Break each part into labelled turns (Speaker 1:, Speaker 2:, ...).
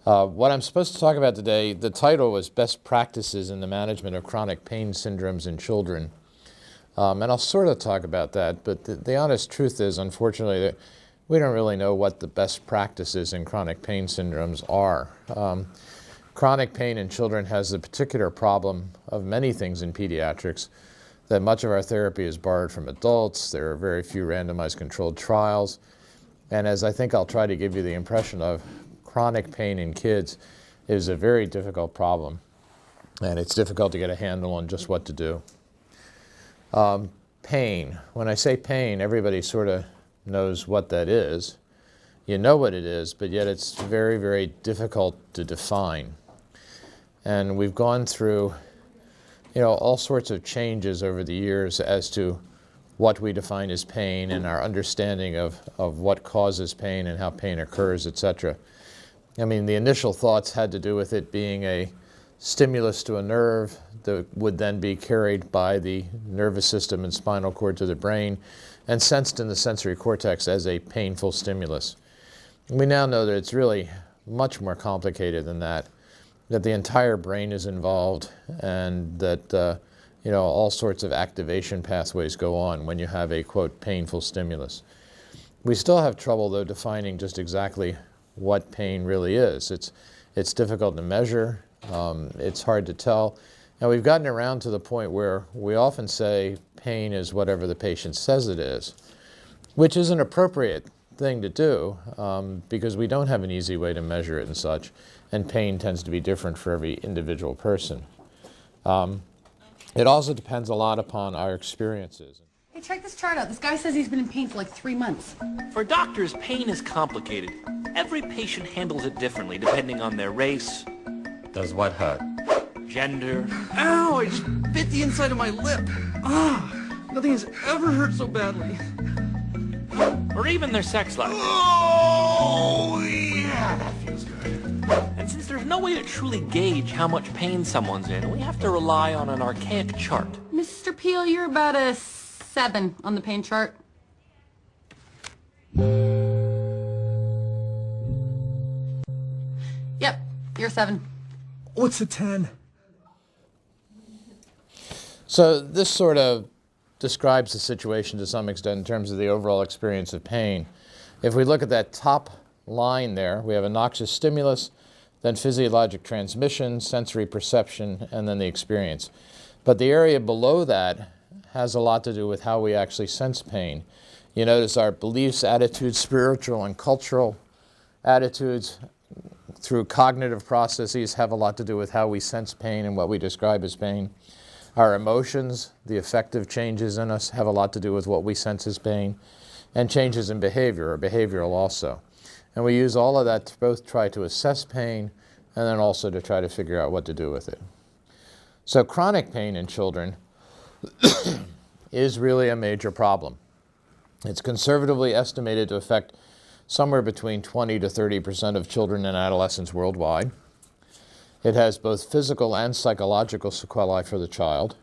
Speaker 1: What I'm supposed to talk about today, the title was Best Practices in the Management of Chronic Pain Syndromes in Children. And I'll sort of talk about that, but the honest truth is, unfortunately, that we don't really know what the best practices in chronic pain syndromes are. Chronic pain in children has the particular problem of many things in pediatrics, that much of our therapy is borrowed from adults. There are very few randomized controlled trials. And as I think I'll try to give you the impression of, chronic pain in kids is a very difficult problem, and it's difficult to get a handle on just what to do. Pain. When I say pain, everybody sort of knows what that is. You know what it is, but yet it's very, very difficult to define. And we've gone through, all sorts of changes over the years as to what we define as pain and our understanding of what causes pain and how pain occurs, etc. I mean, the initial thoughts had to do with it being a stimulus to a nerve that would then be carried by the nervous system and spinal cord to the brain and sensed in the sensory cortex as a painful stimulus. We now know that it's really much more complicated than that the entire brain is involved, and that all sorts of activation pathways go on when you have a, quote, painful stimulus. We still have trouble, though, defining just exactly what pain really is. It's difficult to measure. It's hard to tell. And we've gotten around to the point where we often say pain is whatever the patient says it is, which is an appropriate thing to do because we don't have an easy way to measure it and such, and pain tends to be different for every individual person. It also depends a lot upon our experiences.
Speaker 2: Hey, check this chart out. This guy says he's been in pain for like 3 months.
Speaker 3: For doctors, pain is complicated. Every patient handles it differently depending on their race.
Speaker 4: Does what hurt?
Speaker 3: Gender.
Speaker 5: Ow! I just bit the inside of my lip. Nothing has ever hurt so badly.
Speaker 3: Or even their sex life.
Speaker 5: Oh, yeah, that feels good.
Speaker 3: And since there's no way to truly gauge how much pain someone's in, we have to rely on an archaic chart.
Speaker 2: Mr. Peel, you're about a 7 on the pain chart. Yep, you're a 7.
Speaker 5: What's a 10?
Speaker 1: So this sort of describes the situation to some extent in terms of the overall experience of pain. If we look at that top line there, we have a noxious stimulus, then physiologic transmission, sensory perception, and then the experience. But the area below that has a lot to do with how we actually sense pain. You notice our beliefs, attitudes, spiritual and cultural attitudes through cognitive processes have a lot to do with how we sense pain and what we describe as pain. Our emotions, the affective changes in us, have a lot to do with what we sense as pain, and changes in behavior, or behavioral also. And we use all of that to both try to assess pain and then also to try to figure out what to do with it. So chronic pain in children is really a major problem. It's conservatively estimated to affect somewhere between 20 to 30% of children and adolescents worldwide. It has both physical and psychological sequelae for the child.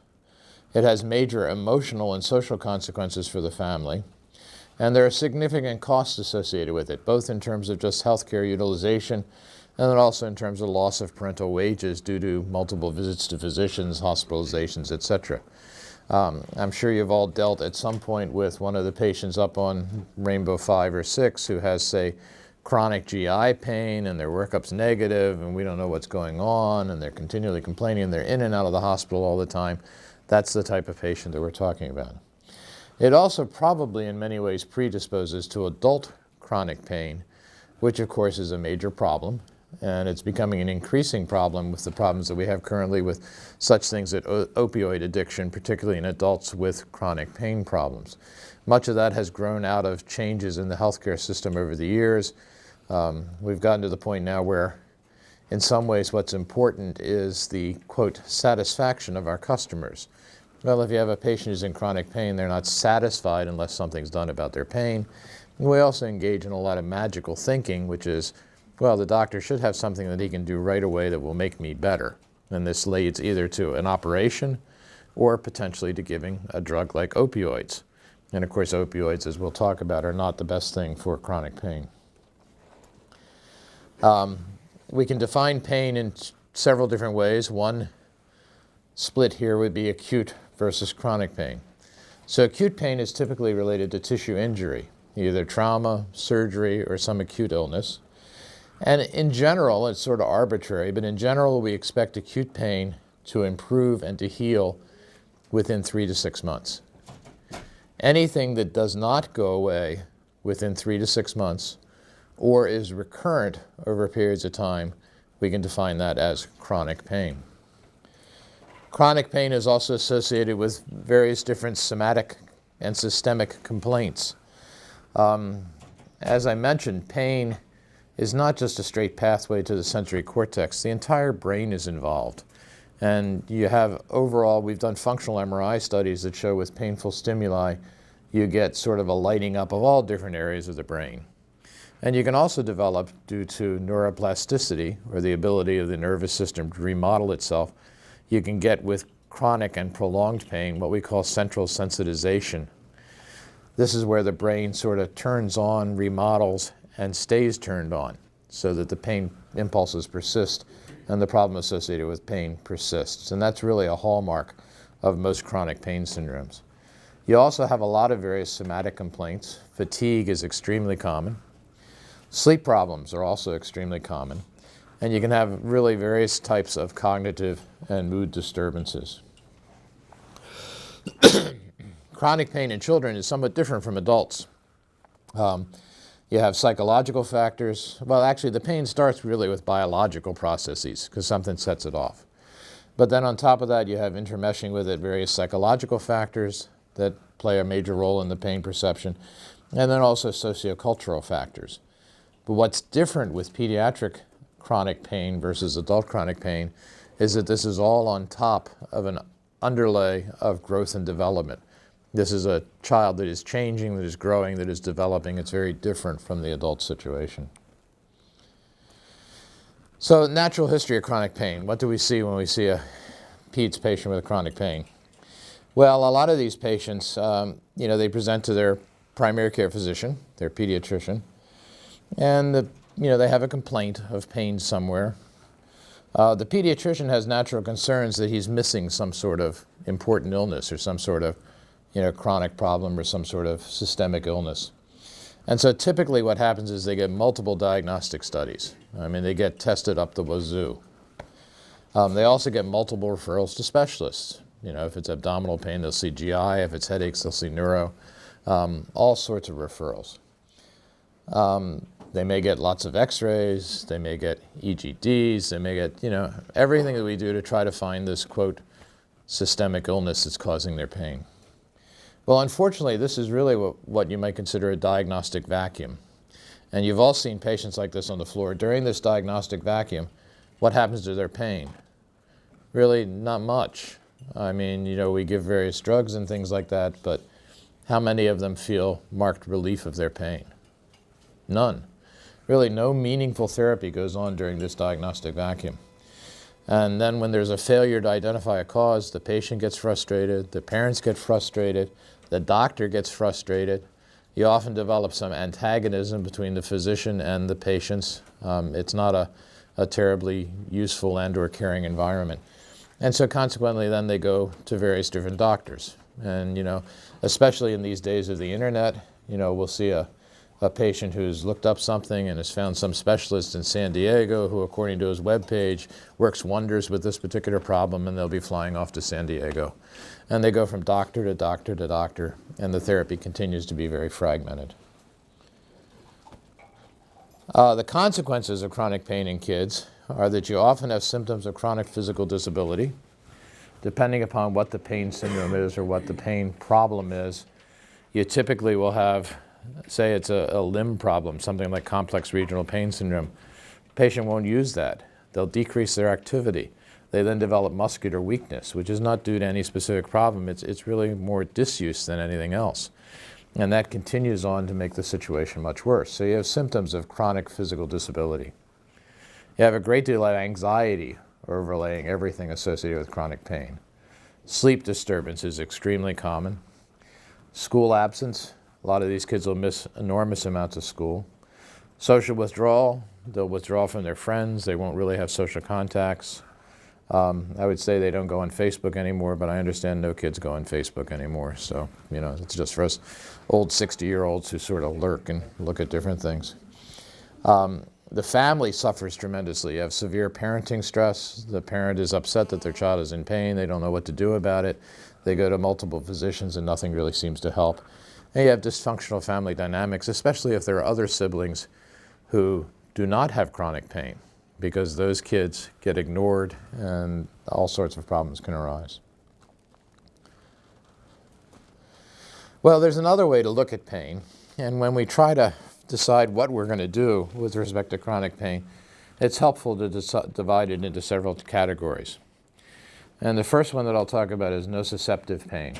Speaker 1: It has major emotional and social consequences for the family. And there are significant costs associated with it, both in terms of just healthcare utilization and then also in terms of loss of parental wages due to multiple visits to physicians, hospitalizations, etc. I'm sure you've all dealt at some point with one of the patients up on Rainbow 5 or 6 who has, say, chronic GI pain and their workup's negative and we don't know what's going on and they're continually complaining, they're in and out of the hospital all the time. That's the type of patient that we're talking about. It also probably in many ways predisposes to adult chronic pain, which of course is a major problem, and it's becoming an increasing problem with the problems that we have currently with such things as opioid addiction, particularly in adults with chronic pain problems. Much of that has grown out of changes in the healthcare system over the years. We've gotten to the point now where in some ways what's important is the, quote, satisfaction of our customers. Well, if you have a patient who's in chronic pain, they're not satisfied unless something's done about their pain. And we also engage in a lot of magical thinking, which is, well, the doctor should have something that he can do right away that will make me better. And this leads either to an operation or potentially to giving a drug like opioids. And of course, opioids, as we'll talk about, are not the best thing for chronic pain. We can define pain in several different ways. One split here would be acute versus chronic pain. So acute pain is typically related to tissue injury, either trauma, surgery, or some acute illness. And in general, it's sort of arbitrary, but in general, we expect acute pain to improve and to heal within 3 to 6 months. Anything that does not go away within 3 to 6 months or is recurrent over periods of time, we can define that as chronic pain. Chronic pain is also associated with various different somatic and systemic complaints. As I mentioned, pain is not just a straight pathway to the sensory cortex. The entire brain is involved. And you have overall, we've done functional MRI studies that show with painful stimuli, you get sort of a lighting up of all different areas of the brain. And you can also develop, due to neuroplasticity, or the ability of the nervous system to remodel itself, you can get with chronic and prolonged pain what we call central sensitization. This is where the brain sort of turns on, remodels, and stays turned on so that the pain impulses persist and the problem associated with pain persists. And that's really a hallmark of most chronic pain syndromes. You also have a lot of various somatic complaints. Fatigue is extremely common. Sleep problems are also extremely common. And you can have really various types of cognitive and mood disturbances. Chronic pain in children is somewhat different from adults. You have psychological factors. Well, actually, the pain starts really with biological processes because something sets it off. But then on top of that, you have intermeshing with it various psychological factors that play a major role in the pain perception, and then also sociocultural factors. But what's different with pediatric chronic pain versus adult chronic pain is that this is all on top of an underlay of growth and development. This is a child that is changing, that is growing, that is developing. It's very different from the adult situation. So, natural history of chronic pain. What do we see when we see a peds patient with chronic pain? Well, a lot of these patients, they present to their primary care physician, their pediatrician, and they have a complaint of pain somewhere. The pediatrician has natural concerns that he's missing some sort of important illness or some sort of chronic problem or some sort of systemic illness. And so typically what happens is they get multiple diagnostic studies. I mean, they get tested up the wazoo. They also get multiple referrals to specialists. If it's abdominal pain, they'll see GI. If it's headaches, they'll see neuro. All sorts of referrals. They may get lots of x-rays. They may get EGDs. They may get, everything that we do to try to find this, quote, systemic illness that's causing their pain. Well, unfortunately, this is really what you might consider a diagnostic vacuum. And you've all seen patients like this on the floor. During this diagnostic vacuum, what happens to their pain? Really, not much. I mean, we give various drugs and things like that, but how many of them feel marked relief of their pain? None. Really, no meaningful therapy goes on during this diagnostic vacuum. And then when there's a failure to identify a cause, the patient gets frustrated, the parents get frustrated, the doctor gets frustrated. You often develop some antagonism between the physician and the patients. It's not a terribly useful and/or caring environment. And so consequently, then they go to various different doctors. And, especially in these days of the internet, we'll see a patient who's looked up something and has found some specialist in San Diego who, according to his webpage, works wonders with this particular problem, and they'll be flying off to San Diego. And they go from doctor to doctor to doctor, and the therapy continues to be very fragmented. The consequences of chronic pain in kids are that you often have symptoms of chronic physical disability. Depending upon what the pain syndrome is or what the pain problem is, you typically will have, say it's a limb problem, something like complex regional pain syndrome. The patient won't use that. They'll decrease their activity. They then develop muscular weakness, which is not due to any specific problem. It's really more disuse than anything else. And that continues on to make the situation much worse. So you have symptoms of chronic physical disability. You have a great deal of anxiety overlaying everything associated with chronic pain. Sleep disturbance is extremely common. School absence. A lot of these kids will miss enormous amounts of school. Social withdrawal, they'll withdraw from their friends, they won't really have social contacts. I would say they don't go on Facebook anymore, but I understand no kids go on Facebook anymore. So, it's just for us old 60-year-olds who sort of lurk and look at different things. The family suffers tremendously. You have severe parenting stress. The parent is upset that their child is in pain. They don't know what to do about it. They go to multiple physicians and nothing really seems to help. And you have dysfunctional family dynamics, especially if there are other siblings who do not have chronic pain, because those kids get ignored and all sorts of problems can arise. Well, there's another way to look at pain, and when we try to decide what we're going to do with respect to chronic pain, it's helpful to divide it into several categories. And the first one that I'll talk about is nociceptive pain.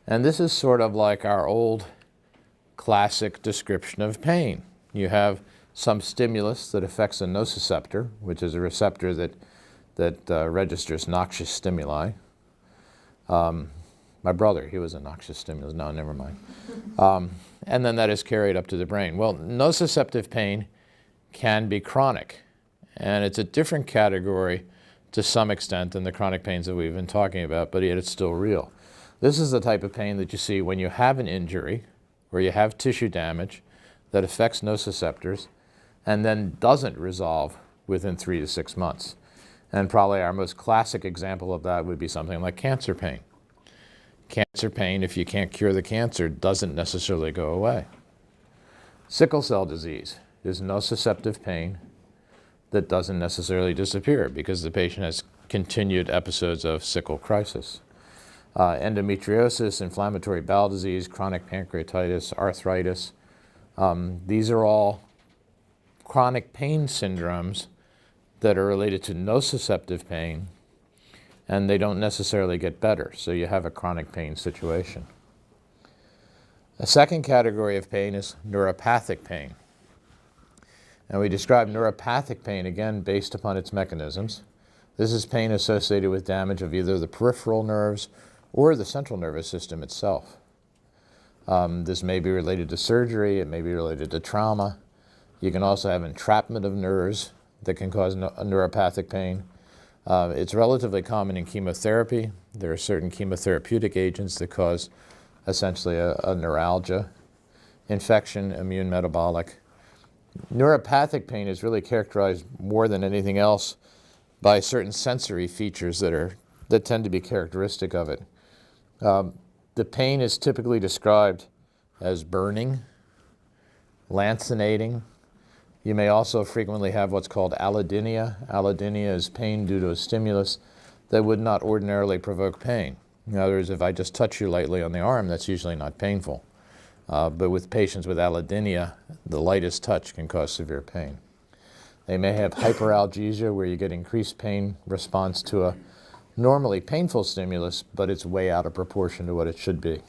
Speaker 1: And this is sort of like our old classic description of pain. You have some stimulus that affects a nociceptor, which is a receptor that registers noxious stimuli. My brother, he was a noxious stimulus. No, never mind. And then that is carried up to the brain. Well, nociceptive pain can be chronic, and it's a different category to some extent than the chronic pains that we've been talking about, but yet it's still real. This is the type of pain that you see when you have an injury or you have tissue damage that affects nociceptors and then doesn't resolve within 3 to 6 months. And probably our most classic example of that would be something like cancer pain. Cancer pain, if you can't cure the cancer, doesn't necessarily go away. Sickle cell disease is nociceptive pain that doesn't necessarily disappear because the patient has continued episodes of sickle crisis. Endometriosis, inflammatory bowel disease, chronic pancreatitis, arthritis, these are all chronic pain syndromes that are related to nociceptive pain, and they don't necessarily get better, so you have a chronic pain situation. A second category of pain is neuropathic pain. And we describe neuropathic pain, again, based upon its mechanisms. This is pain associated with damage of either the peripheral nerves or the central nervous system itself. This may be related to surgery, it may be related to trauma. You can also have entrapment of nerves that can cause neuropathic pain. It's relatively common in chemotherapy. There are certain chemotherapeutic agents that cause essentially a neuralgia, infection, immune metabolic. Neuropathic pain is really characterized more than anything else by certain sensory features that tend to be characteristic of it. The pain is typically described as burning, lancinating. You may also frequently have what's called allodynia. Allodynia is pain due to a stimulus that would not ordinarily provoke pain. In other words, if I just touch you lightly on the arm, that's usually not painful. But with patients with allodynia, the lightest touch can cause severe pain. They may have hyperalgesia, where you get increased pain response to a normally painful stimulus, but it's way out of proportion to what it should be.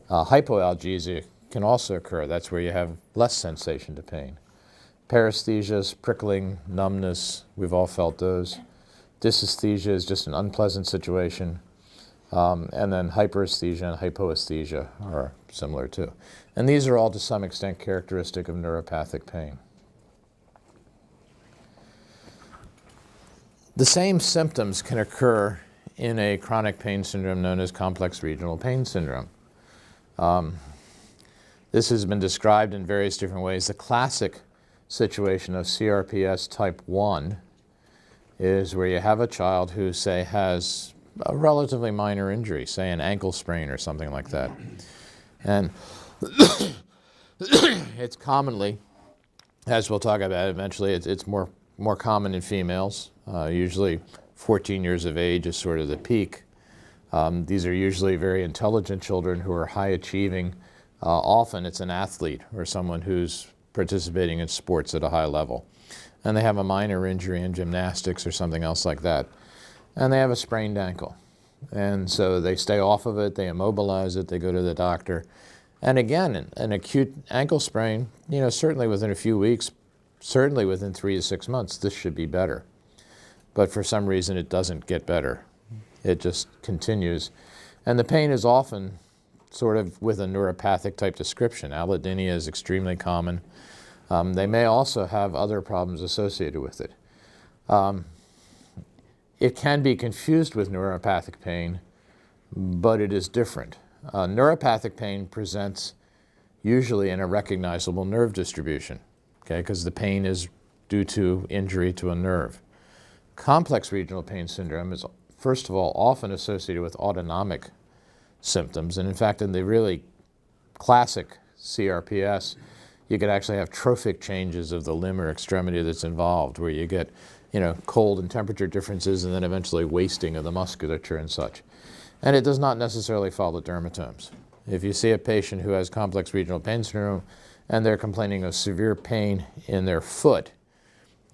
Speaker 1: Hypoalgesia can also occur. That's where you have less sensation to pain. Paresthesias, prickling, numbness, we've all felt those. Dysesthesia is just an unpleasant situation. And then hyperesthesia and hypoesthesia are similar too. And these are all to some extent characteristic of neuropathic pain. The same symptoms can occur in a chronic pain syndrome known as complex regional pain syndrome. This has been described in various different ways. The classic situation of CRPS type 1 is where you have a child who, say, has a relatively minor injury, say an ankle sprain or something like that. And it's commonly, as we'll talk about eventually, it's more common in females. Usually 14 years of age is sort of the peak. These are usually very intelligent children who are high achieving. Often it's an athlete or someone who's participating in sports at a high level. And they have a minor injury in gymnastics or something else like that. And they have a sprained ankle. And so they stay off of it, they immobilize it, they go to the doctor. And again, an acute ankle sprain, certainly within a few weeks, certainly within 3 to 6 months, this should be better. But for some reason, it doesn't get better. It just continues. And the pain is often sort of with a neuropathic type description. Allodynia is extremely common. They may also have other problems associated with it. It can be confused with neuropathic pain, but it is different. Neuropathic pain presents usually in a recognizable nerve distribution, okay, because the pain is due to injury to a nerve. Complex regional pain syndrome is, first of all, often associated with autonomic symptoms, and in fact, in the really classic CRPS, you could actually have trophic changes of the limb or extremity that's involved, where you get, cold and temperature differences and then eventually wasting of the musculature and such. And it does not necessarily follow dermatomes. If you see a patient who has complex regional pain syndrome and they're complaining of severe pain in their foot,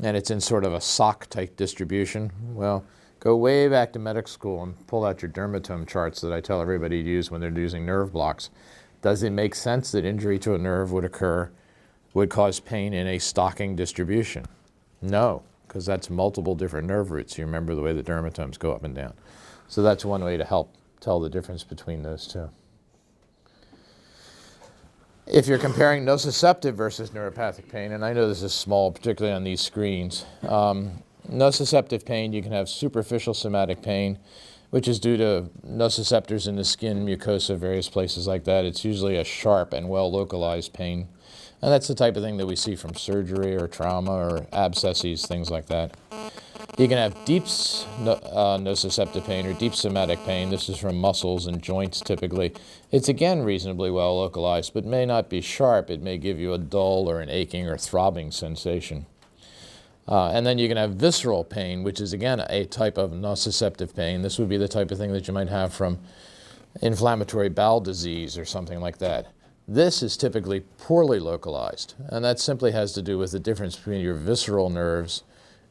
Speaker 1: and it's in sort of a sock-type distribution, well, go way back to medical school and pull out your dermatome charts that I tell everybody to use when they're using nerve blocks. Does it make sense that injury to a nerve would cause pain in a stocking distribution? No, because that's multiple different nerve roots. You remember the way the dermatomes go up and down. So that's one way to help tell the difference between those two. If you're comparing nociceptive versus neuropathic pain, and I know this is small, particularly on these screens, nociceptive pain, you can have superficial somatic pain, which is due to nociceptors in the skin, mucosa, various places like that. It's usually a sharp and well-localized pain. And that's the type of thing that we see from surgery or trauma or abscesses, things like that. You can have deep nociceptive pain or deep somatic pain. This is from muscles and joints typically. It's again reasonably well localized, but may not be sharp. It may give you a dull or an aching or throbbing sensation. And then you can have visceral pain, which is again a type of nociceptive pain. This would be the type of thing that you might have from inflammatory bowel disease or something like that. This is typically poorly localized, and that simply has to do with the difference between your visceral nerves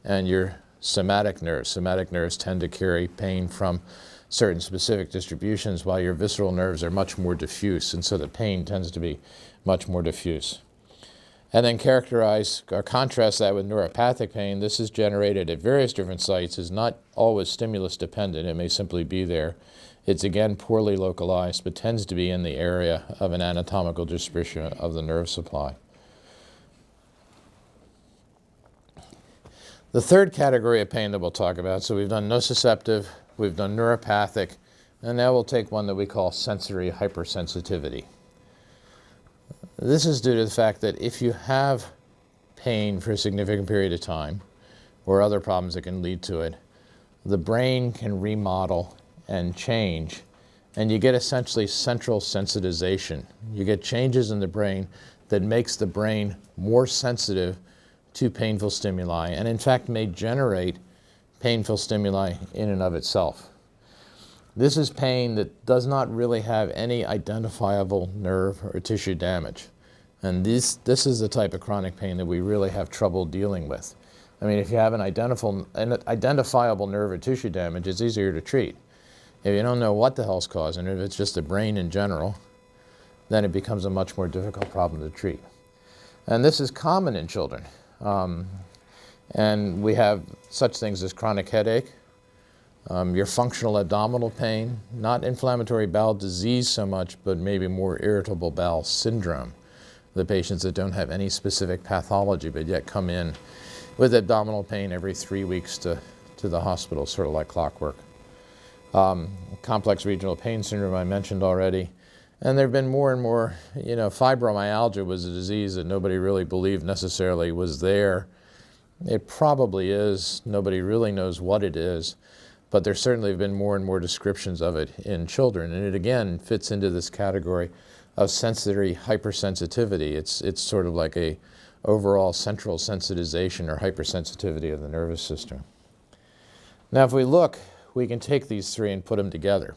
Speaker 1: and your somatic nerves. Somatic nerves tend to carry pain from certain specific distributions, while your visceral nerves are much more diffuse, and so the pain tends to be much more diffuse. And then characterize or contrast that with neuropathic pain. This is generated at various different sites, is not always stimulus dependent. It may simply be there. It's again poorly localized, but tends to be in the area of an anatomical distribution of the nerve supply. The third category of pain that we'll talk about, so we've done nociceptive, we've done neuropathic, and now we'll take one that we call sensory hypersensitivity. This is due to the fact that if you have pain for a significant period of time, or other problems that can lead to it, the brain can remodel and change, and you get essentially central sensitization. You get changes in the brain that makes the brain more sensitive to painful stimuli, and in fact may generate painful stimuli in and of itself. This is pain that does not really have any identifiable nerve or tissue damage. And this is the type of chronic pain that we really have trouble dealing with. I mean, if you have an identifiable nerve or tissue damage, it's easier to treat. If you don't know what the hell's causing it, if it's just the brain in general, then it becomes a much more difficult problem to treat. And this is common in children. And we have such things as chronic headache, your functional abdominal pain, not inflammatory bowel disease so much, but maybe more irritable bowel syndrome. The patients that don't have any specific pathology, but yet come in with abdominal pain every 3 weeks to the hospital, sort of like clockwork. Complex regional pain syndrome I mentioned already. And there have been more and more, fibromyalgia was a disease that nobody really believed necessarily was there. It probably is. Nobody really knows what it is. But there certainly have been more and more descriptions of it in children. And it again fits into this category of sensory hypersensitivity. It's sort of like a overall central sensitization or hypersensitivity of the nervous system. Now if we look, we can take these three and put them together.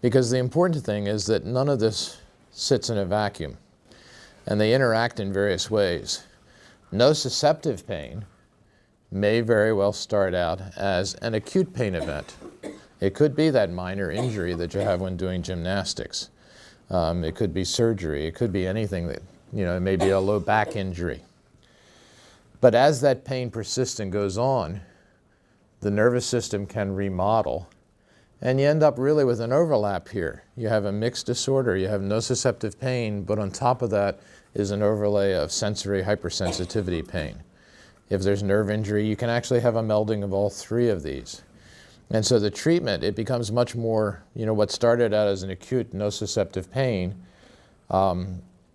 Speaker 1: Because the important thing is that none of this sits in a vacuum, and they interact in various ways. Nociceptive pain may very well start out as an acute pain event. It could be that minor injury that you have when doing gymnastics. It could be surgery. It could be anything that, it may be a low back injury. But as that pain persists and goes on, the nervous system can remodel, and you end up really with an overlap here. You have a mixed disorder. You have nociceptive pain, but on top of that, is an overlay of sensory hypersensitivity pain. If there's nerve injury, you can actually have a melding of all three of these. And so the treatment, it becomes much more, what started out as an acute nociceptive pain,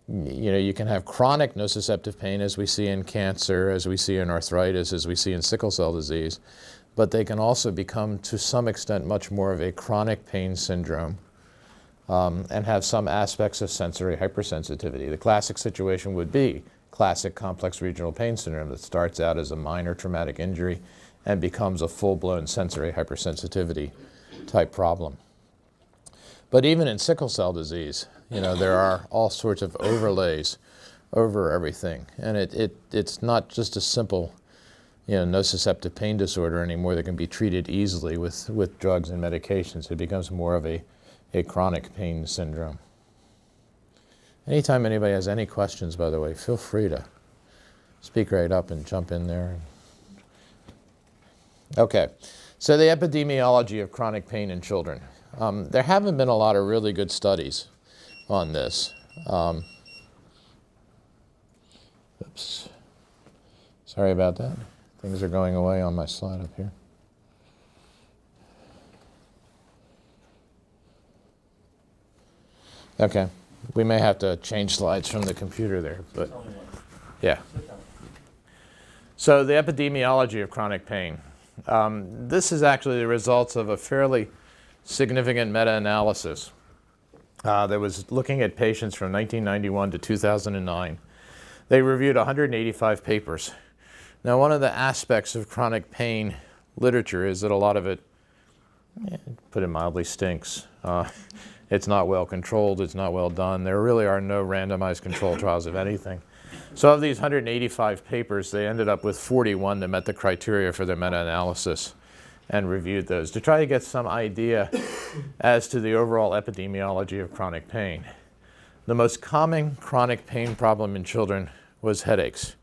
Speaker 1: you can have chronic nociceptive pain as we see in cancer, as we see in arthritis, as we see in sickle cell disease, but they can also become to some extent much more of a chronic pain syndrome and have some aspects of sensory hypersensitivity. The classic situation would be classic complex regional pain syndrome that starts out as a minor traumatic injury and becomes a full-blown sensory hypersensitivity type problem. But even in sickle cell disease, there are all sorts of overlays over everything. And it's not just a simple, nociceptive pain disorder anymore that can be treated easily with drugs and medications. It becomes more of a chronic pain syndrome. Anytime anybody has any questions, by the way, feel free to speak right up and jump in there. Okay, so the epidemiology of chronic pain in children. There haven't been a lot of really good studies on this. Oops. Sorry about that. Things are going away on my slide up here. Okay, we may have to change slides from the computer there, but yeah. So the epidemiology of chronic pain. This is actually the results of a fairly significant meta-analysis that was looking at patients from 1991 to 2009. They reviewed 185 papers. Now, one of the aspects of chronic pain literature is that a lot of it, put it mildly, stinks. It's not well controlled, it's not well done. There really are no randomized controlled trials of anything. So of these 185 papers, they ended up with 41 that met the criteria for their meta-analysis and reviewed those to try to get some idea as to the overall epidemiology of chronic pain. The most common chronic pain problem in children was headaches.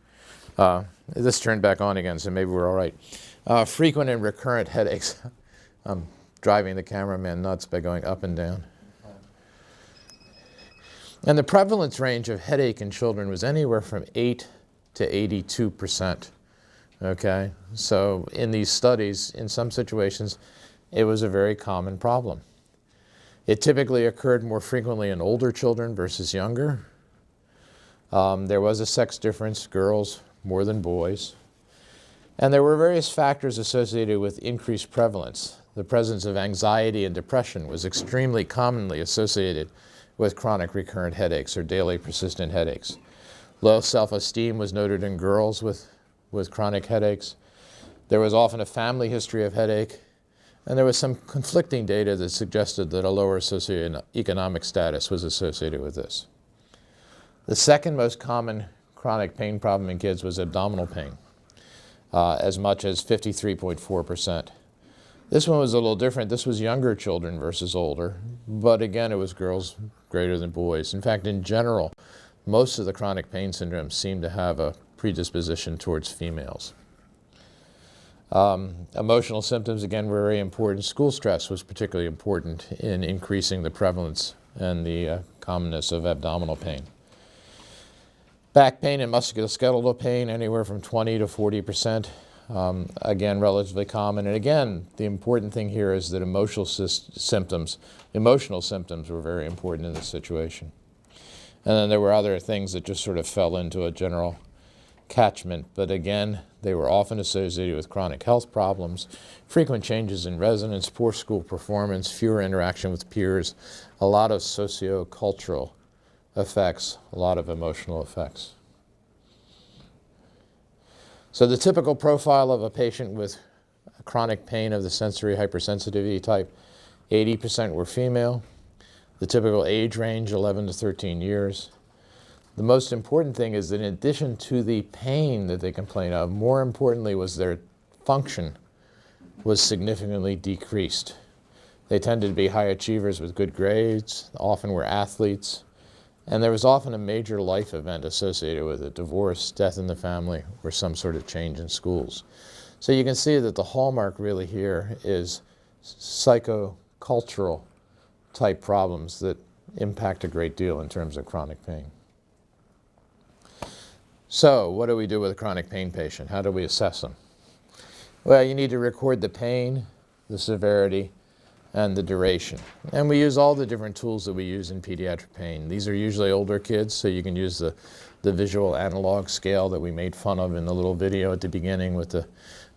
Speaker 1: This turned back on again, so maybe we're all right. Frequent and recurrent headaches. I'm driving the cameraman nuts by going up and down. And the prevalence range of headache in children was anywhere from 8 to 82%. Okay, so in these studies, in some situations, it was a very common problem. It typically occurred more frequently in older children versus younger. There was a sex difference, girls more than boys. And there were various factors associated with increased prevalence. The presence of anxiety and depression was extremely commonly associated with chronic recurrent headaches or daily persistent headaches. Low self-esteem was noted in girls with chronic headaches. There was often a family history of headache, and there was some conflicting data that suggested that a lower socioeconomic status was associated with this. The second most common chronic pain problem in kids was abdominal pain, as much as 53.4%. This one was a little different. This was younger children versus older, but again, it was girls greater than boys. In fact, in general, most of the chronic pain syndromes seem to have a predisposition towards females. Emotional symptoms, again, were very important. School stress was particularly important in increasing the prevalence and the commonness of abdominal pain. Back pain and musculoskeletal pain, anywhere from 20 to 40%. Again, relatively common. And again, the important thing here is that emotional symptoms were very important in this situation. And then there were other things that just sort of fell into a general catchment. But again, they were often associated with chronic health problems, frequent changes in residence, poor school performance, fewer interaction with peers, a lot of socio-cultural effects, a lot of emotional effects. So the typical profile of a patient with chronic pain of the sensory hypersensitivity type, 80% were female. The typical age range, 11 to 13 years. The most important thing is that in addition to the pain that they complain of, more importantly was their function was significantly decreased. They tended to be high achievers with good grades, often were athletes, and there was often a major life event associated with it, divorce, death in the family, or some sort of change in schools. So you can see that the hallmark really here is psychocultural type problems that impact a great deal in terms of chronic pain. So what do we do with a chronic pain patient? How do we assess them? Well, you need to record the pain, the severity, and the duration. And we use all the different tools that we use in pediatric pain. These are usually older kids, so you can use the visual analog scale that we made fun of in the little video at the beginning with the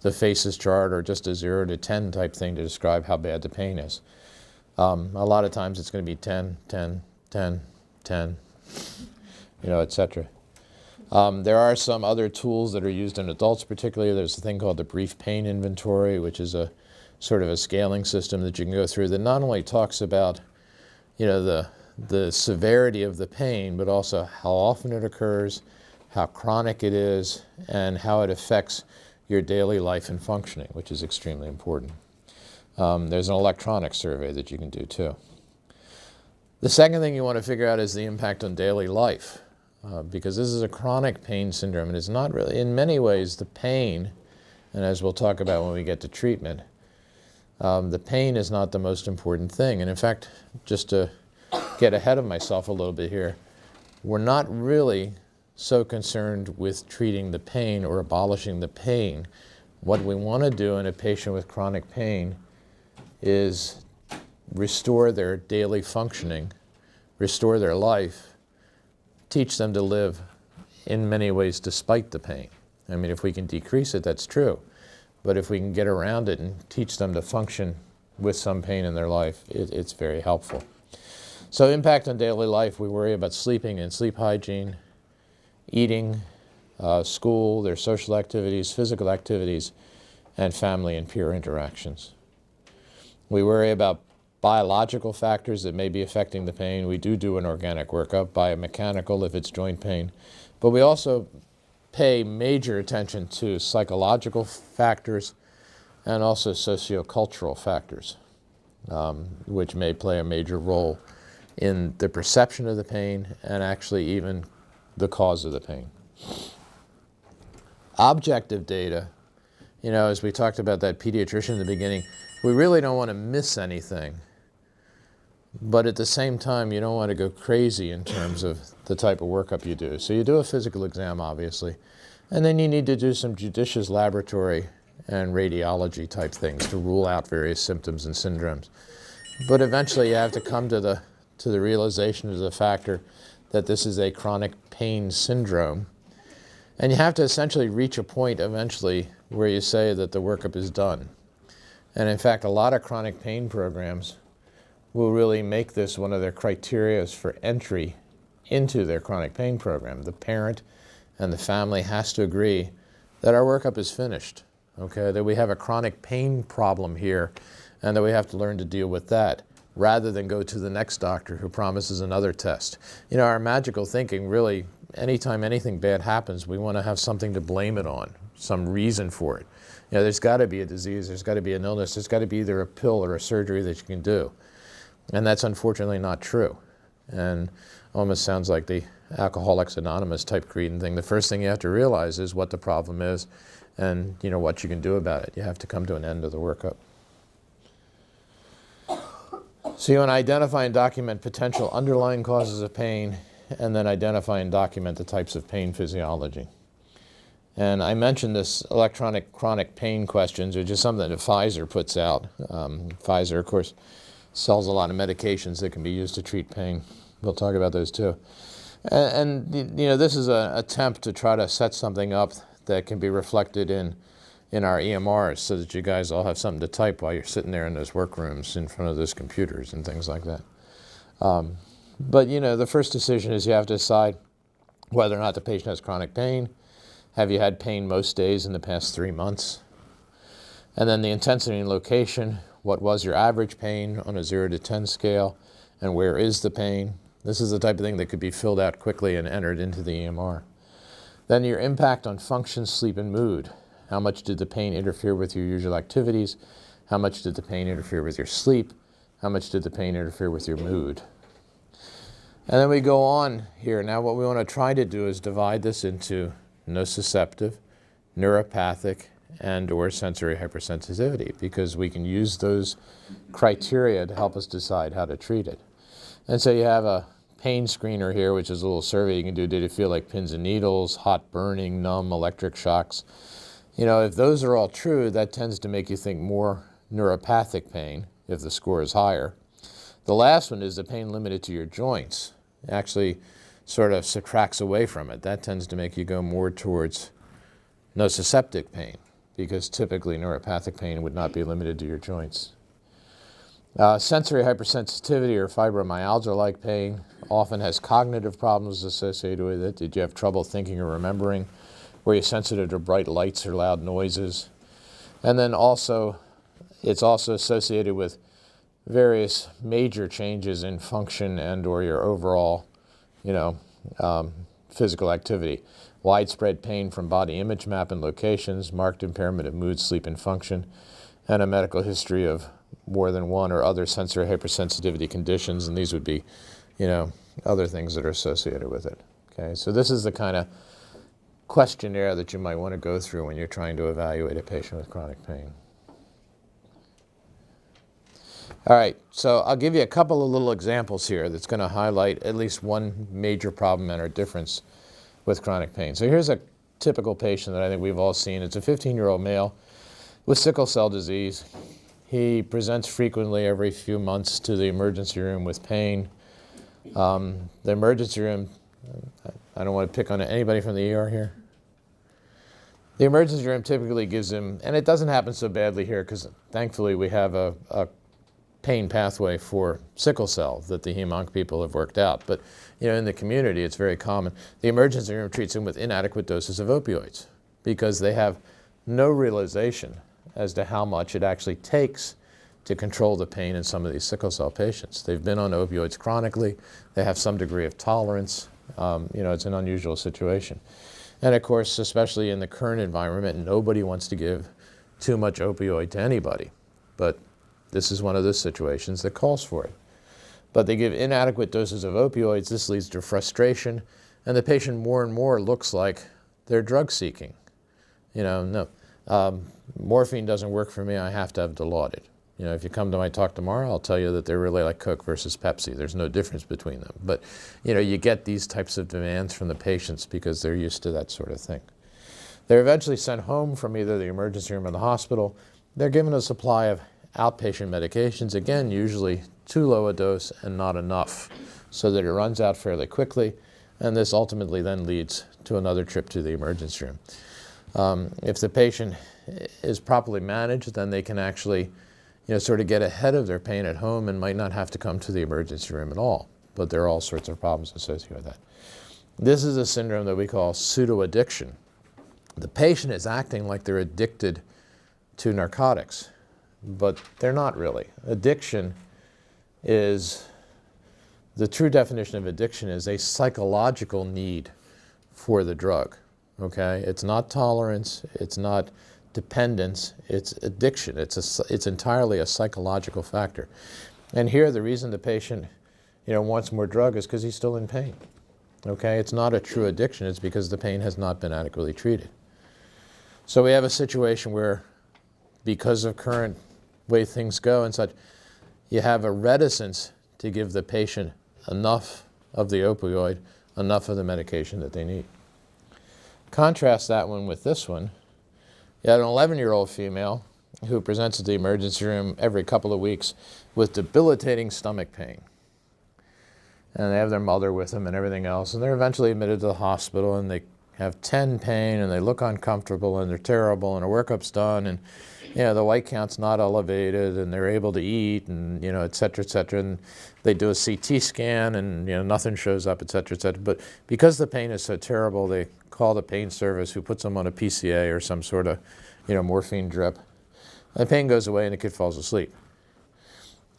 Speaker 1: FACES chart, or just a 0 to 10 type thing to describe how bad the pain is. A lot of times it's going to be 10, 10, 10, 10, etc. There are some other tools that are used in adults particularly. There's a thing called the brief pain inventory, which is a sort of a scaling system that you can go through that not only talks about, the severity of the pain, but also how often it occurs, how chronic it is, and how it affects your daily life and functioning, which is extremely important. There's an electronic survey that you can do too. The second thing you want to figure out is the impact on daily life, because this is a chronic pain syndrome, and it's not really, in many ways, the pain, and as we'll talk about when we get to treatment, the pain is not the most important thing. And in fact, just to get ahead of myself a little bit here, we're not really so concerned with treating the pain or abolishing the pain. What we want to do in a patient with chronic pain is restore their daily functioning, restore their life, teach them to live in many ways despite the pain. I mean, if we can decrease it, that's true. But if we can get around it and teach them to function with some pain in their life, it's very helpful. So impact on daily life, we worry about sleeping and sleep hygiene, eating, school, their social activities, physical activities, and family and peer interactions. We worry about biological factors that may be affecting the pain. We do an organic workup, biomechanical if it's joint pain. But we also pay major attention to psychological factors and also sociocultural factors, which may play a major role in the perception of the pain and actually even the cause of the pain. Objective data, as we talked about that pediatrician in the beginning, we really don't want to miss anything. But at the same time, you don't want to go crazy in terms of the type of workup you do. So you do a physical exam, obviously, and then you need to do some judicious laboratory and radiology type things to rule out various symptoms and syndromes. But eventually you have to come to the realization of the factor that this is a chronic pain syndrome. And you have to essentially reach a point eventually where you say that the workup is done. And in fact, a lot of chronic pain programs will really make this one of their criteria for entry into their chronic pain program. The parent and the family has to agree that our workup is finished, okay? That we have a chronic pain problem here and that we have to learn to deal with that rather than go to the next doctor who promises another test. Our magical thinking really, anytime anything bad happens, we want to have something to blame it on, some reason for it. There's got to be a disease, there's got to be an illness, there's got to be either a pill or a surgery that you can do. And that's unfortunately not true. And almost sounds like the Alcoholics Anonymous type creed and thing. The first thing you have to realize is what the problem is and what you can do about it. You have to come to an end of the workup. So you want to identify and document potential underlying causes of pain and then identify and document the types of pain physiology. And I mentioned this electronic chronic pain questions, which is something that Pfizer puts out. Pfizer, of course, sells a lot of medications that can be used to treat pain. We'll talk about those too. And this is an attempt to try to set something up that can be reflected in our EMRs so that you guys all have something to type while you're sitting there in those workrooms in front of those computers and things like that. But the first decision is you have to decide whether or not the patient has chronic pain. Have you had pain most days in the past 3 months? And then the intensity and location. What was your average pain on a 0 to 10 scale? And where is the pain? This is the type of thing that could be filled out quickly and entered into the EMR. Then your impact on function, sleep, and mood. How much did the pain interfere with your usual activities? How much did the pain interfere with your sleep? How much did the pain interfere with your mood? And then we go on here. Now what we want to try to do is divide this into nociceptive, neuropathic, and or sensory hypersensitivity, because we can use those criteria to help us decide how to treat it. And so you have a pain screener here, which is a little survey you can do. Did it feel like pins and needles, hot burning, numb, electric shocks? You know, if those are all true, that tends to make you think more neuropathic pain if the score is higher. The last one is the pain limited to your joints. It actually sort of subtracts away from it. That tends to make you go more towards nociceptive pain, because typically neuropathic pain would not be limited to your joints. Sensory hypersensitivity or fibromyalgia-like pain often has cognitive problems associated with it. Did you have trouble thinking or remembering? Were you sensitive to bright lights or loud noises? And then also, it's also associated with various major changes in function and or your overall, physical activity. Widespread pain from body image map and locations, marked impairment of mood, sleep, and function, and a medical history of more than one or other sensory hypersensitivity conditions, and these would be, other things that are associated with it. Okay, so this is the kind of questionnaire that you might want to go through when you're trying to evaluate a patient with chronic pain. All right, so I'll give you a couple of little examples here that's going to highlight at least one major problem and or difference with chronic pain. So here's a typical patient that I think we've all seen. It's a 15-year-old male with sickle cell disease. He presents frequently every few months to the emergency room with pain. The emergency room, I don't want to pick on anybody from the ER here. The emergency room typically gives him, and it doesn't happen so badly here because thankfully we have a pain pathway for sickle cell that the hem-onc people have worked out. But in the community, it's very common. The emergency room treats him with inadequate doses of opioids because they have no realization as to how much it actually takes to control the pain in some of these sickle cell patients. They've been on opioids chronically. They have some degree of tolerance. It's an unusual situation. And of course, especially in the current environment, nobody wants to give too much opioid to anybody. But this is one of those situations that calls for it. But they give inadequate doses of opioids. This leads to frustration, and the patient more and more looks like they're drug seeking. Morphine doesn't work for me. I have to have Dilaudid. If you come to my talk tomorrow, I'll tell you that they're really like Coke versus Pepsi. There's no difference between them. But you get these types of demands from the patients because they're used to that sort of thing. They're eventually sent home from either the emergency room or the hospital. They're given a supply of outpatient medications, again, usually too low a dose and not enough, so that it runs out fairly quickly, and this ultimately then leads to another trip to the emergency room. If the patient is properly managed, then they can actually sort of get ahead of their pain at home and might not have to come to the emergency room at all, but there are all sorts of problems associated with that. This is a syndrome that we call pseudo-addiction. The patient is acting like they're addicted to narcotics, but they're not really. Addiction is, the true definition of addiction is a psychological need for the drug, okay? It's not tolerance, it's not dependence, it's addiction. It's entirely a psychological factor. And here the reason the patient wants more drug is because he's still in pain, okay? It's not a true addiction, it's because the pain has not been adequately treated. So we have a situation where, because of current way things go and such, you have a reticence to give the patient enough of the opioid, enough of the medication that they need. Contrast that one with this one. You had an 11-year-old female who presents at the emergency room every couple of weeks with debilitating stomach pain. And they have their mother with them and everything else, and they're eventually admitted to the hospital, and they have 10 pain, and they look uncomfortable, and they're terrible, and a workup's done, and the white count's not elevated, and they're able to eat, and et cetera, and they do a CT scan, and nothing shows up, et cetera, but because the pain is so terrible, they call the pain service, who puts them on a PCA or some sort of morphine drip. The pain goes away, and the kid falls asleep.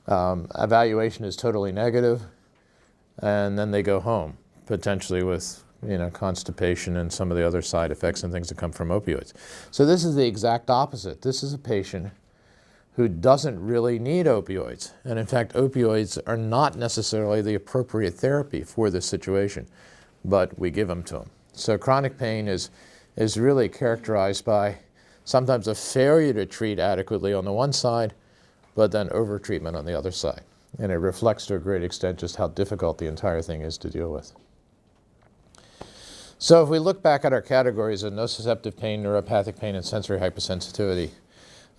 Speaker 1: Evaluation is totally negative, and then they go home, potentially with constipation and some of the other side effects and things that come from opioids. So this is the exact opposite. This is a patient who doesn't really need opioids. And in fact, opioids are not necessarily the appropriate therapy for this situation, but we give them to them. So chronic pain is really characterized by sometimes a failure to treat adequately on the one side, but then over-treatment on the other side. And it reflects to a great extent just how difficult the entire thing is to deal with. So if we look back at our categories of nociceptive pain, neuropathic pain, and sensory hypersensitivity,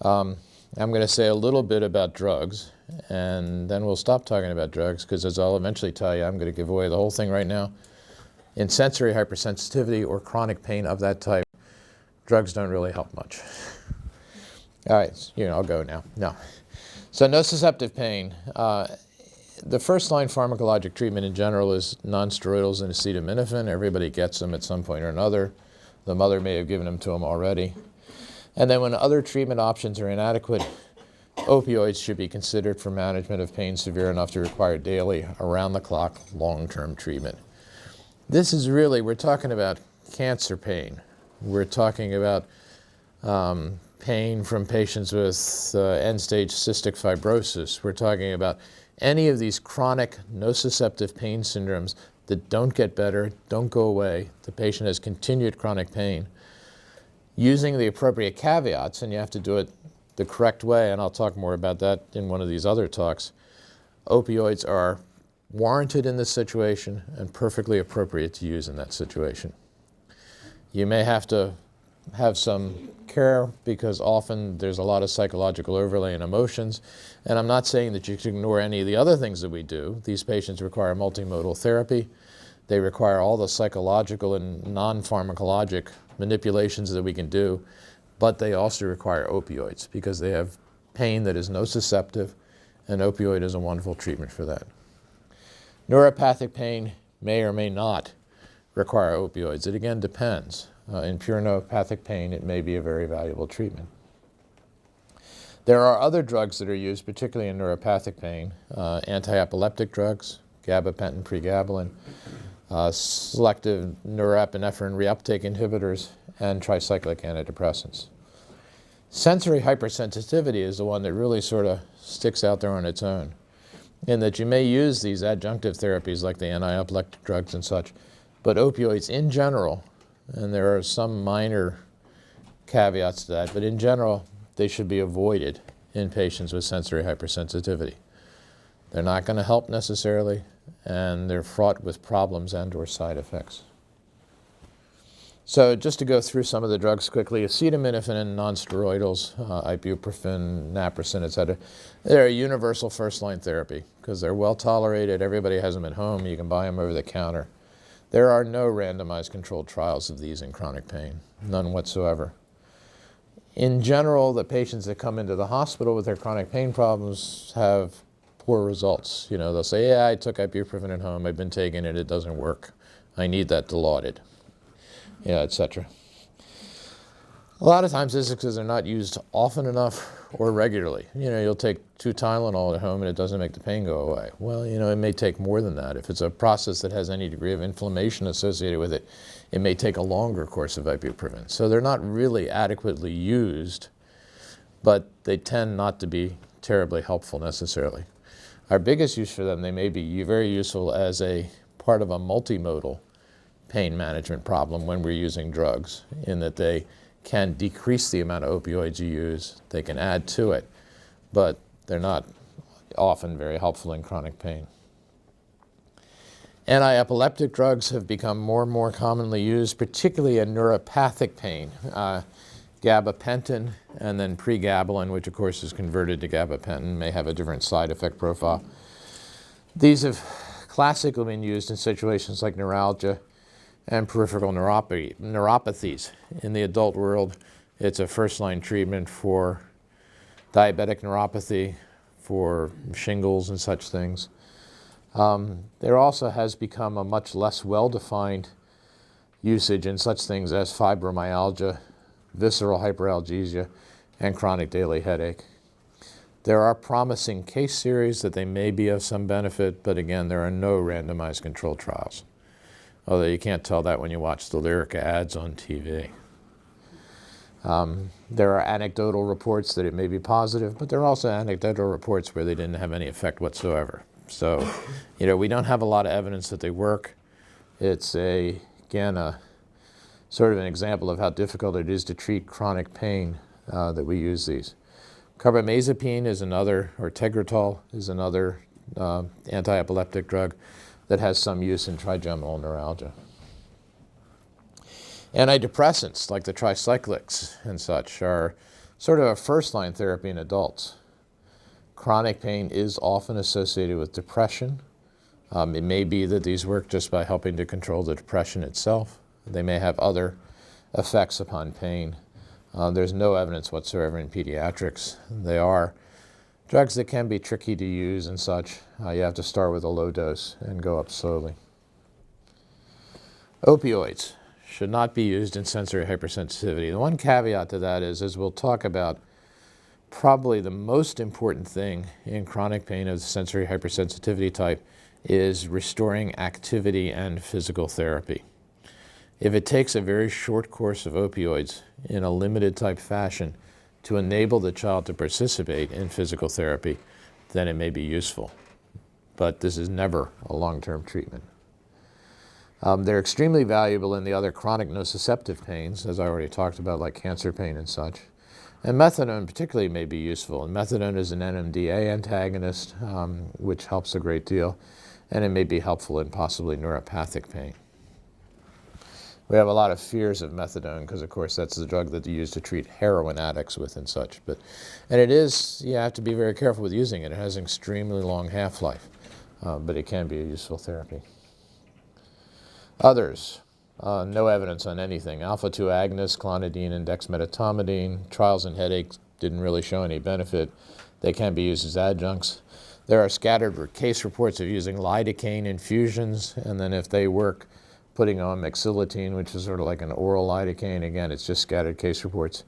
Speaker 1: I'm going to say a little bit about drugs, and then we'll stop talking about drugs, because as I'll eventually tell you, I'm going to give away the whole thing right now. In sensory hypersensitivity or chronic pain of that type, drugs don't really help much. All right, I'll go now. No. So nociceptive pain, the first-line pharmacologic treatment in general is nonsteroidals and acetaminophen. Everybody gets them at some point or another. The mother may have given them to them already. And then when other treatment options are inadequate, opioids should be considered for management of pain severe enough to require daily, around-the-clock, long-term treatment. This is really, we're talking about cancer pain. We're talking about pain from patients with end-stage cystic fibrosis. We're talking about any of these chronic nociceptive pain syndromes that don't get better, don't go away. The patient has continued chronic pain. Using the appropriate caveats, and you have to do it the correct way, and I'll talk more about that in one of these other talks, opioids are warranted in this situation and perfectly appropriate to use in that situation. You may have to have some care because often there's a lot of psychological overlay and emotions, and I'm not saying that you should ignore any of the other things that we do. These patients require multimodal therapy. They require all the psychological and non-pharmacologic manipulations that we can do, but they also require opioids because they have pain that is nociceptive, and opioid is a wonderful treatment for that. Neuropathic pain may or may not require opioids. It again depends. In pure neuropathic pain, it may be a very valuable treatment. There are other drugs that are used, particularly in neuropathic pain, anti-epileptic drugs, gabapentin, pregabalin, selective norepinephrine reuptake inhibitors, and tricyclic antidepressants. Sensory hypersensitivity is the one that really sort of sticks out there on its own, in that you may use these adjunctive therapies like the anti-epileptic drugs and such, but opioids in general, and there are some minor caveats to that, but in general, they should be avoided in patients with sensory hypersensitivity. They're not going to help necessarily, and they're fraught with problems and/or side effects. So just to go through some of the drugs quickly, acetaminophen and nonsteroidals, ibuprofen, naproxen, etc. They're a universal first-line therapy because they're well tolerated. Everybody has them at home. You can buy them over the counter. There are no randomized controlled trials of these in chronic pain, none whatsoever. In general, the patients that come into the hospital with their chronic pain problems have poor results. They'll say, yeah, I took ibuprofen at home, I've been taking it, it doesn't work. I need that Dilaudid, etc. A lot of times this is because they're not used often enough or regularly. You'll take 2 Tylenol at home and it doesn't make the pain go away. Well, it may take more than that. If it's a process that has any degree of inflammation associated with it, it may take a longer course of ibuprofen. So they're not really adequately used, but they tend not to be terribly helpful necessarily. Our biggest use for them, they may be very useful as a part of a multimodal pain management problem when we're using drugs, in that they can decrease the amount of opioids you use, they can add to it, but they're not often very helpful in chronic pain. Anti-epileptic drugs have become more and more commonly used, particularly in neuropathic pain. Gabapentin and then pregabalin, which of course is converted to gabapentin, may have a different side effect profile. These have classically been used in situations like neuralgia and peripheral neuropathies. In the adult world, it's a first-line treatment for diabetic neuropathy, for shingles and such things. There also has become a much less well-defined usage in such things as fibromyalgia, visceral hyperalgesia, and chronic daily headache. There are promising case series that they may be of some benefit, but again, there are no randomized controlled trials. Although you can't tell that when you watch the Lyrica ads on TV. There are anecdotal reports that it may be positive, but there are also anecdotal reports where they didn't have any effect whatsoever. So, we don't have a lot of evidence that they work. It's again, a sort of an example of how difficult it is to treat chronic pain that we use these. Carbamazepine is another, or Tegretol is another anti-epileptic drug that has some use in trigeminal neuralgia. Antidepressants, like the tricyclics and such, are sort of a first-line therapy in adults. Chronic pain is often associated with depression. It may be that these work just by helping to control the depression itself. They may have other effects upon pain. There's no evidence whatsoever in pediatrics. They are drugs that can be tricky to use and such. You have to start with a low dose and go up slowly. Opioids should not be used in sensory hypersensitivity. The one caveat to that is, as we'll talk about, probably the most important thing in chronic pain of the sensory hypersensitivity type is restoring activity and physical therapy. If it takes a very short course of opioids in a limited type fashion to enable the child to participate in physical therapy, then it may be useful. But this is never a long-term treatment. They're extremely valuable in the other chronic nociceptive pains, as I already talked about, like cancer pain and such. And methadone particularly may be useful. And methadone is an NMDA antagonist, which helps a great deal. And it may be helpful in possibly neuropathic pain. We have a lot of fears of methadone because, of course, that's the drug that they use to treat heroin addicts with and such. And it is, you have to be very careful with using it. It has an extremely long half-life, but it can be a useful therapy. Others, no evidence on anything. Alpha-2 agonists, clonidine and dexmedetomidine. Trials in headaches didn't really show any benefit. They can be used as adjuncts. There are scattered case reports of using lidocaine infusions, and then if they work, putting on mexiletine, which is sort of like an oral lidocaine. Again, it's just scattered case reports.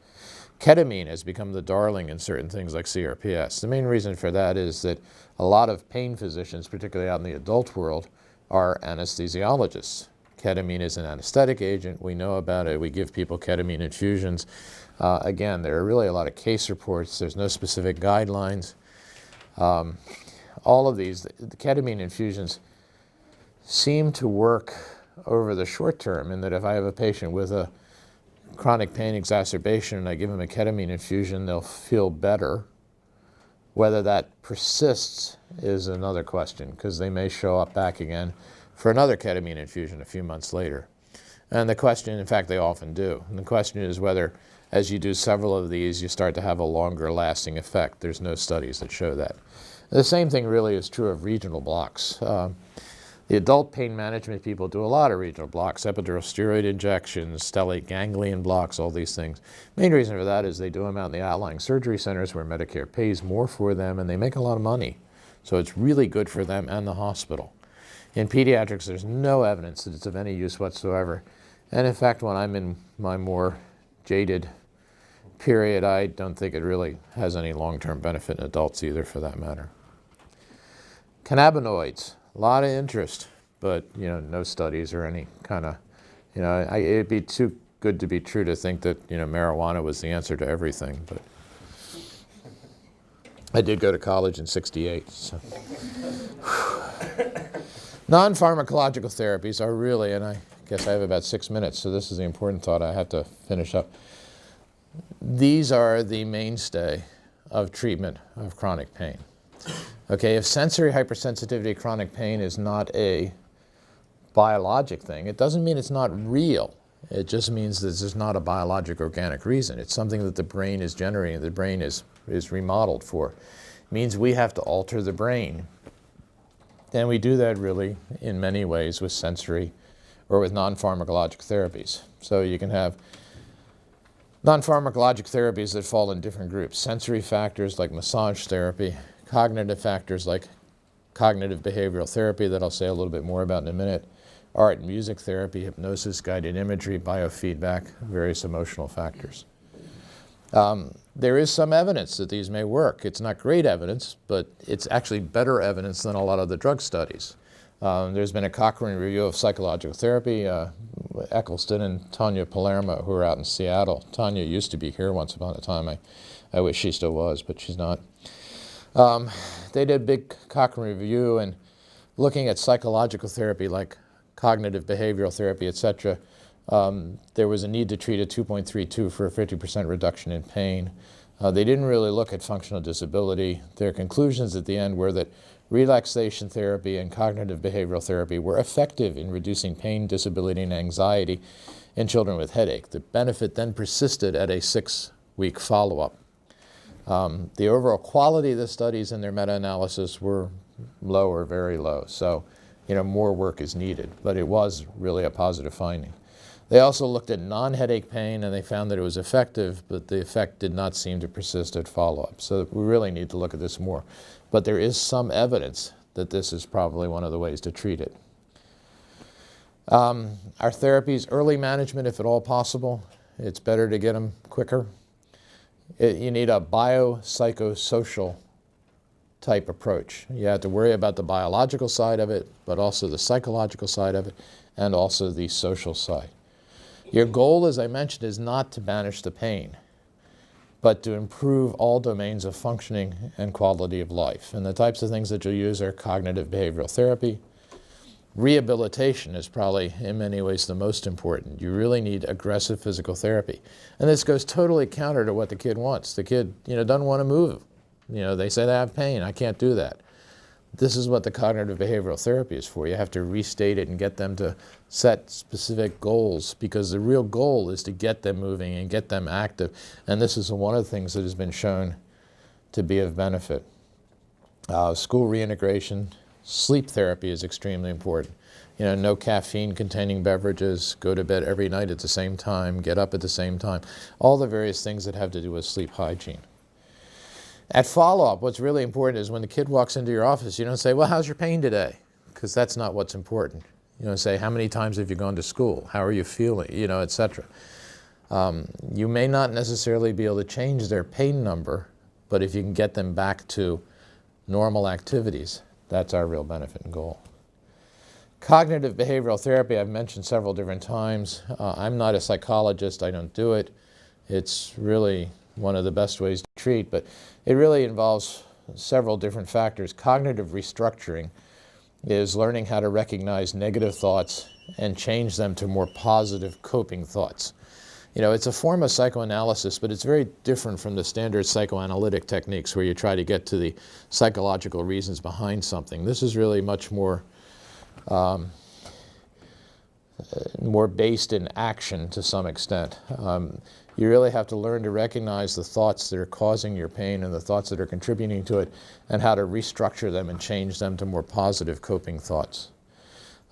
Speaker 1: Ketamine has become the darling in certain things like CRPS. The main reason for that is that a lot of pain physicians, particularly out in the adult world, are anesthesiologists. Ketamine is an anesthetic agent. We know about it. We give people ketamine infusions. Again, there are really a lot of case reports. There's no specific guidelines. All of these, the ketamine infusions seem to work over the short term in that if I have a patient with a chronic pain exacerbation and I give them a ketamine infusion, they'll feel better. Whether that persists is another question, because they may show up back again for another ketamine infusion a few months later. And the question, in fact, they often do. And the question is whether, as you do several of these, you start to have a longer lasting effect. There's no studies that show that. The same thing really is true of regional blocks. The adult pain management people do a lot of regional blocks, epidural steroid injections, stellate ganglion blocks, all these things. Main reason for that is they do them out in the outlying surgery centers where Medicare pays more for them and they make a lot of money. So it's really good for them and the hospital. In pediatrics, there's no evidence that it's of any use whatsoever. And in fact, when I'm in my more jaded period, I don't think it really has any long-term benefit in adults either, for that matter. Cannabinoids, a lot of interest, but no studies or any kind of, it'd be too good to be true to think that marijuana was the answer to everything. But I did go to college in '68. So. Non-pharmacological therapies are really, and I guess I have about 6 minutes, so this is the important thought I have to finish up. These are the mainstay of treatment of chronic pain. Okay, if sensory hypersensitivity chronic pain is not a biologic thing, it doesn't mean it's not real. It just means that there's not a biologic organic reason. It's something that the brain is generating, the brain is remodeled for. It means we have to alter the brain. And we do that really in many ways with sensory or with non-pharmacologic therapies. So you can have non-pharmacologic therapies that fall in different groups. Sensory factors like massage therapy, cognitive factors like cognitive behavioral therapy that I'll say a little bit more about in a minute, art and music therapy, hypnosis, guided imagery, biofeedback, various emotional factors. There is some evidence that these may work. It's not great evidence, but it's actually better evidence than a lot of the drug studies. There's been a Cochrane review of psychological therapy. Eccleston and Tanya Palermo, who are out in Seattle. Tanya used to be here once upon a time. I wish she still was, but she's not. They did a big Cochrane review and looking at psychological therapy like cognitive behavioral therapy, etc. There was a need to treat at 2.32 for a 50% reduction in pain. They didn't really look at functional disability. Their conclusions at the end were that relaxation therapy and cognitive behavioral therapy were effective in reducing pain, disability, and anxiety in children with headache. The benefit then persisted at a 6-week follow-up. The overall quality of the studies and their meta-analysis were low or very low, so more work is needed, but it was really a positive finding. They also looked at non-headache pain, and they found that it was effective, but the effect did not seem to persist at follow-up. So we really need to look at this more. But there is some evidence that this is probably one of the ways to treat it. Our therapies, early management if at all possible. It's better to get them quicker. You need a biopsychosocial type approach. You have to worry about the biological side of it, but also the psychological side of it, and also the social side. Your goal, as I mentioned, is not to banish the pain, but to improve all domains of functioning and quality of life. And the types of things that you'll use are cognitive behavioral therapy. Rehabilitation is probably, in many ways, the most important. You really need aggressive physical therapy. And this goes totally counter to what the kid wants. The kid, doesn't want to move. They say they have pain. I can't do that. This is what the cognitive behavioral therapy is for. You have to restate it and get them to set specific goals, because the real goal is to get them moving and get them active. And this is one of the things that has been shown to be of benefit. School reintegration, sleep therapy is extremely important. No caffeine-containing beverages, go to bed every night at the same time, get up at the same time. All the various things that have to do with sleep hygiene. At follow-up, what's really important is when the kid walks into your office, you don't say, well, how's your pain today? Because that's not what's important. You don't say, how many times have you gone to school? How are you feeling? Etc. You may not necessarily be able to change their pain number, but if you can get them back to normal activities, that's our real benefit and goal. Cognitive behavioral therapy, I've mentioned several different times. I'm not a psychologist. I don't do it. It's really one of the best ways to treat, but it really involves several different factors. Cognitive restructuring is learning how to recognize negative thoughts and change them to more positive coping thoughts. It's a form of psychoanalysis, but it's very different from the standard psychoanalytic techniques where you try to get to the psychological reasons behind something. This is really much more based in action to some extent. You really have to learn to recognize the thoughts that are causing your pain and the thoughts that are contributing to it, and how to restructure them and change them to more positive coping thoughts.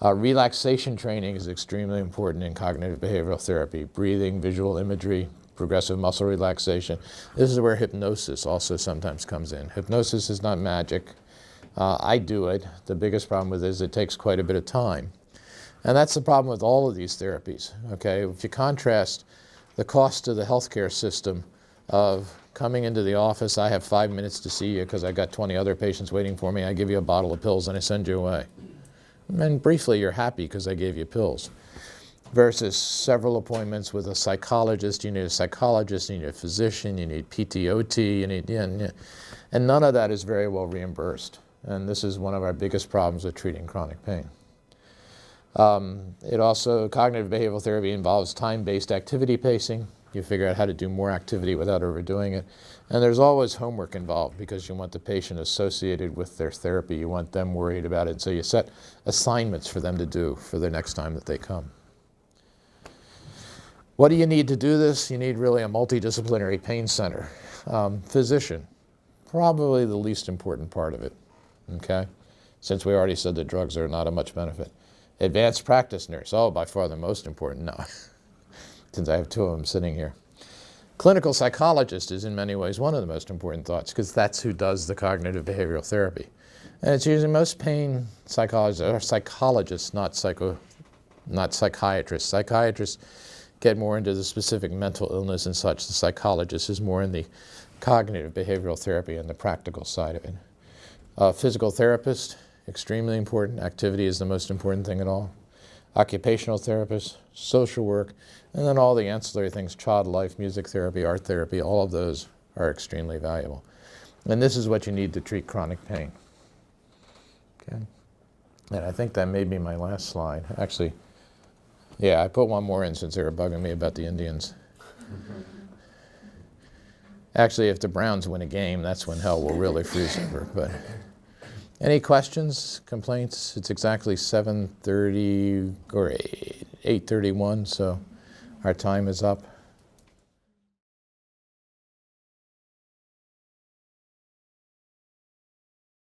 Speaker 1: Relaxation training is extremely important in cognitive behavioral therapy. Breathing, visual imagery, progressive muscle relaxation. This is where hypnosis also sometimes comes in. Hypnosis is not magic. I do it. The biggest problem with it is it takes quite a bit of time. And that's the problem with all of these therapies. Okay? If you contrast the cost to the healthcare system of coming into the office, I have 5 minutes to see you because I've got 20 other patients waiting for me, I give you a bottle of pills and I send you away. And briefly you're happy because I gave you pills. Versus several appointments with a psychologist. You need a psychologist, you need a physician, you need PTOT, you need, and none of that is very well reimbursed. And this is one of our biggest problems with treating chronic pain. Cognitive behavioral therapy involves time-based activity pacing. You figure out how to do more activity without overdoing it. And there's always homework involved because you want the patient associated with their therapy. You want them worried about it. So you set assignments for them to do for the next time that they come. What do you need to do this? You need really a multidisciplinary pain center. Physician, probably the least important part of it, okay? Since we already said that drugs are not of much benefit. Advanced practice nurse, by far the most important, no, since I have two of them sitting here. Clinical psychologist is in many ways one of the most important thoughts because that's who does the cognitive behavioral therapy. And it's usually most pain psychologists are psychologists, not psychiatrists. Psychiatrists get more into the specific mental illness and such. The psychologist is more in the cognitive behavioral therapy and the practical side of it. Physical therapist, extremely important. Activity is the most important thing at all. Occupational therapist, social work, and then all the ancillary things, child life, music therapy, art therapy, all of those are extremely valuable. And this is what you need to treat chronic pain. Okay. And I think that may be my last slide. Actually, yeah, I put one more in since they were bugging me about the Indians. Actually, if the Browns win a game, that's when hell will really freeze over. But any questions, complaints? It's exactly 7:30 or 8:31, so our time is up.